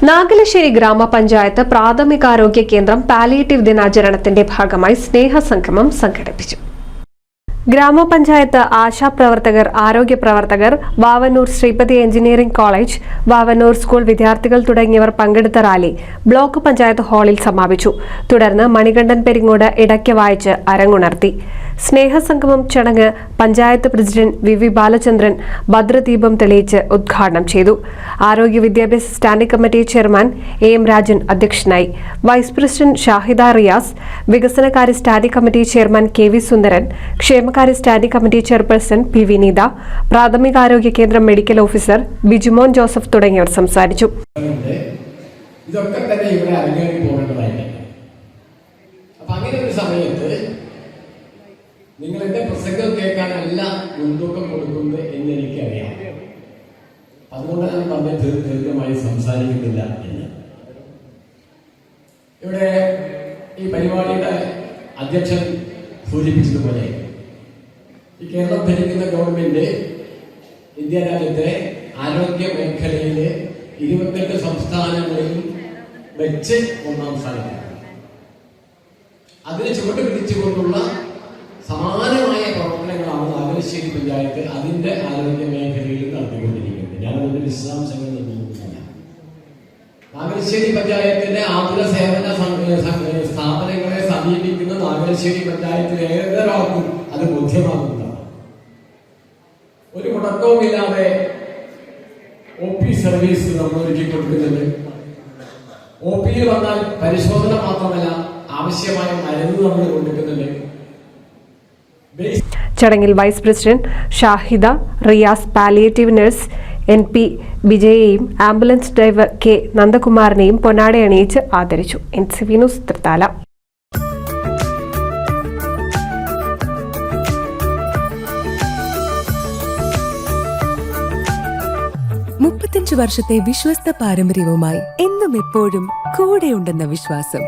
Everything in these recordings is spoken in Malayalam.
നാഗലശ്ശേരി ഗ്രാമപഞ്ചായത്ത് പ്രാഥമികാരോഗ്യ കേന്ദ്രം പാലിയേറ്റീവ് ദിനാചരണത്തിന്റെ ഭാഗമായി സ്നേഹസംഗമം സംഘടിപ്പിച്ചു. ഗ്രാമപഞ്ചായത്ത് ആശാപ്രവർത്തകർ, ആരോഗ്യ പ്രവർത്തകർ, Vavannoor Sreepathi engineering college, Vavannoor school വിദ്യാർത്ഥികൾ തുടങ്ങിയവർ പങ്കെടുത്ത റാലി ബ്ലോക്ക് പഞ്ചായത്ത് ഹാളിൽ സമാപിച്ചു. തുടർന്ന് മണികണ്ഠൻ പെരിങ്ങോട് ഇടയ്ക്ക് വായിച്ച് അരങ്ങുണർത്തി. സ്നേഹസംഗമം ചടങ്ങ് പഞ്ചായത്ത് പ്രസിഡന്റ് വി ബാലചന്ദ്രൻ ഭദ്രദീപം തെളിയിച്ച് ഉദ്ഘാടനം ചെയ്തു. ആരോഗ്യ വിദ്യാഭ്യാസ standing committee chairman M Rajan അധ്യക്ഷനായി. വൈസ് പ്രസിഡന്റ് ഷാഹിദ റിയാസ്, വികസനകാര്യ standing committee chairman K Sundaran, ക്ഷേമകാര്യ standing committee chairperson P Vineetha, പ്രാഥമികാരോഗ്യ കേന്ദ്രം മെഡിക്കൽ ഓഫീസർ ബിജുമോൻ ജോസഫ് തുടങ്ങിയവർ സംസാരിച്ചു. ഇതൊക്കെ തന്നെ ഇവിടെ അരങ്ങേറി പോകേണ്ടതായിട്ട്. അപ്പൊ അങ്ങനെ ഒരു സമയത്ത് നിങ്ങൾ എന്റെ പ്രസംഗം കേൾക്കാനല്ല മുൻതൂക്കം കൊടുക്കുന്നത് എന്ന് എനിക്കറിയാം. അതുകൊണ്ട് ഞാൻ പറഞ്ഞ ദീർഘമായി സംസാരിക്കുന്നില്ല എന്ന്. ഇവിടെ ഈ പരിപാടിയുടെ അധ്യക്ഷൻ സൂചിപ്പിച്ചതുപോലെ ഈ കേരളം ഭരിക്കുന്ന ഗവൺമെന്റ് ഇന്ത്യ രാജ്യത്തെ ആരോഗ്യ മേഖലയിലെ 28 സംസ്ഥാനങ്ങളിൽ വെച്ച് 1-ാം സ്ഥാനത്താണ്. അതിന് ചുവട് പിടിച്ചുകൊണ്ടുള്ള സമാനമായ പ്രവർത്തനങ്ങളാണ് നാഗലശ്ശേരി പഞ്ചായത്ത് അതിന്റെ ആരോഗ്യ മേഖലയിൽ നടത്തിക്കൊണ്ടിരിക്കുന്നത്. ഞാനതിന്റെ വിശദാംശങ്ങൾ നൽകുന്നില്ല. നാഗലശ്ശേരി പഞ്ചായത്തിന്റെ ആതുര സേവന സ്ഥാപനങ്ങളെ സമീപിക്കുന്ന നാഗലശ്ശേരി പഞ്ചായത്തിലെ ഏതൊരാൾക്കും അത് ബോധ്യമാകുന്നതാണ്. ഒരു മുടക്കവുമില്ലാതെ OP സർവീസ് നമ്മൾ ഒരുക്കി കൊടുക്കുന്നുണ്ട്. OP വന്നാൽ പരിശോധന മാത്രമല്ല, ആവശ്യമായ മരുന്ന് നമ്മൾ കൊടുക്കുന്നുണ്ട്. ചടങ്ങിൽ vice president Shahida Riyas, palliative nurse NP വിജയെയും ആംബുലൻസ് ഡ്രൈവർ K നന്ദകുമാറിനെയും പൊന്നാടയണിയിച്ച് ആദരിച്ചു. NCV news Thrithala. 35 വർഷത്തെ വിശ്വസ്ത പാരമ്പര്യവുമായി എന്നും എപ്പോഴും കൂടെയുണ്ടെന്ന വിശ്വാസം.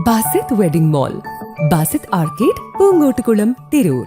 Basith wedding mall, Basith arcade, Poongottukulam, Tirur.